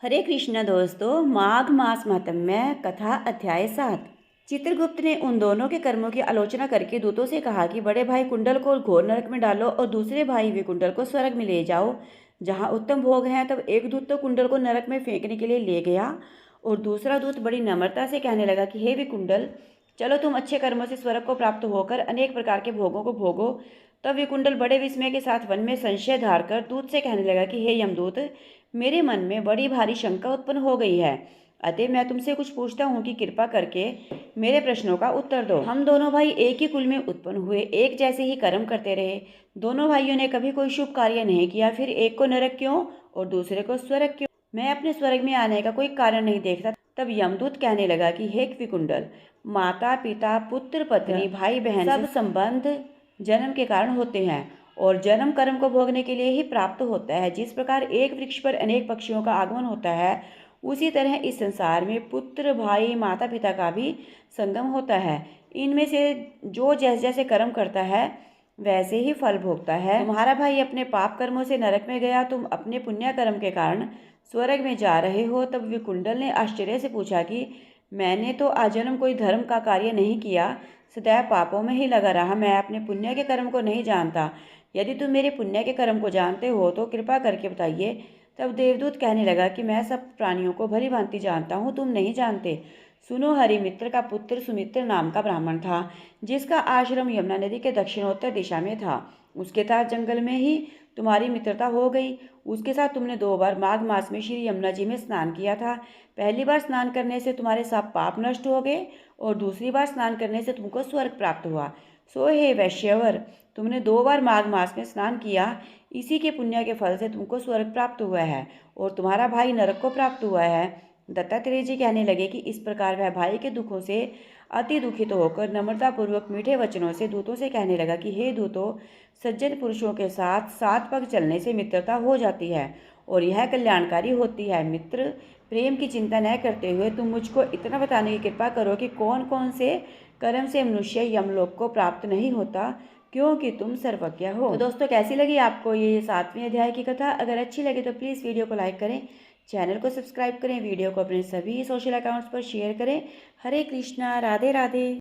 हरे कृष्ण दोस्तों, माघ मास महात्म्य कथा अध्याय 7। चित्रगुप्त ने उन दोनों के कर्मों की आलोचना करके दूतों से कहा कि बड़े भाई कुंडल को घोर नरक में डालो और दूसरे भाई वे कुंडल को स्वर्ग में ले जाओ जहाँ उत्तम भोग हैं। तब एक दूत तो कुंडल को नरक में फेंकने के लिए ले गया और दूसरा दूत बड़ी नम्रता से कहने लगा कि हे विकुंडल, चलो तुम अच्छे कर्मों से स्वर्ग को प्राप्त होकर अनेक प्रकार के भोगों को भोगो। तब विकुंडल बड़े विस्मय के साथ वन में संशय धारकर दूत से कहने लगा कि हे यमदूत, मेरे मन में बड़ी भारी शंका उत्पन्न हो गई है, अतः मैं तुमसे कुछ पूछता हूँ कि कृपा करके मेरे प्रश्नों का उत्तर दो। हम दोनों भाई एक ही कुल में उत्पन्न हुए, एक जैसे ही कर्म करते रहे। दोनों भाइयों ने कभी कोई शुभ कार्य नहीं किया, फिर एक को नरक क्यों और दूसरे को स्वर्ग क्यों? मैं अपने स्वर्ग में आने का कोई कारण नहीं देखता। तब यमदूत कहने लगा कि हे विकुंडल, माता पिता पुत्र पत्नी भाई बहन सब संबंध जन्म के कारण होते हैं और जन्म कर्म को भोगने के लिए ही प्राप्त होता है। जिस प्रकार एक वृक्ष पर अनेक पक्षियों का आगमन होता है, उसी तरह इस संसार में पुत्र भाई माता पिता का भी संगम होता है। इनमें से जो जैसे जैसे कर्म करता है वैसे ही फल भोगता है। तुम्हारा भाई अपने पाप कर्मों से नरक में गया, तुम अपने पुण्य कर्म के कारण स्वर्ग में जा रहे हो। तब विकुंडल ने आश्चर्य से पूछा कि मैंने तो आजन्म कोई धर्म का कार्य नहीं किया, सदैव पापों में ही लगा रहा। मैं अपने पुण्य के कर्म को नहीं जानता। यदि तुम मेरे पुण्य के कर्म को जानते हो तो कृपा करके बताइए। तब देवदूत कहने लगा कि मैं सब प्राणियों को भली भांति जानता हूँ, तुम नहीं जानते। सुनो, हरिमित्र का पुत्र सुमित्र नाम का ब्राह्मण था, जिसका आश्रम यमुना नदी के दक्षिणोत्तर दिशा में था। उसके साथ जंगल में ही तुम्हारी मित्रता हो गई। उसके साथ तुमने 2 बार माघ मास में श्री यमुना जी में स्नान किया था। पहली बार स्नान करने से तुम्हारे सब पाप नष्ट हो गए और दूसरी बार स्नान करने से तुमको स्वर्ग प्राप्त हुआ। सो हे वैश्यवर, तुमने 2 बार माघ मास में स्नान किया, इसी के पुण्य के फल से तुमको स्वर्ग प्राप्त हुआ है और तुम्हारा भाई नरक को प्राप्त हुआ है। दत्तात्रेय जी कहने लगे कि इस प्रकार वह भाई के दुखों से अति दुखित होकर नम्रतापूर्वक मीठे वचनों से दूतों से कहने लगा कि हे दूतों, सज्जन पुरुषों के साथ 7 पग चलने से मित्रता हो जाती है और यह कल्याणकारी होती है। मित्र, प्रेम की चिंता न करते हुए तुम मुझको इतना बताने की कृपा करो कि कौन कौन से कर्म से मनुष्य यमलोक को प्राप्त नहीं होता, क्योंकि तुम सर्वज्ञ हो। तो दोस्तों, कैसी लगी आपको ये 7वें अध्याय की कथा? अगर अच्छी लगे तो प्लीज़ वीडियो को लाइक करें, चैनल को सब्सक्राइब करें, वीडियो को अपने सभी सोशल अकाउंट्स पर शेयर करें। हरे कृष्णा, राधे राधे।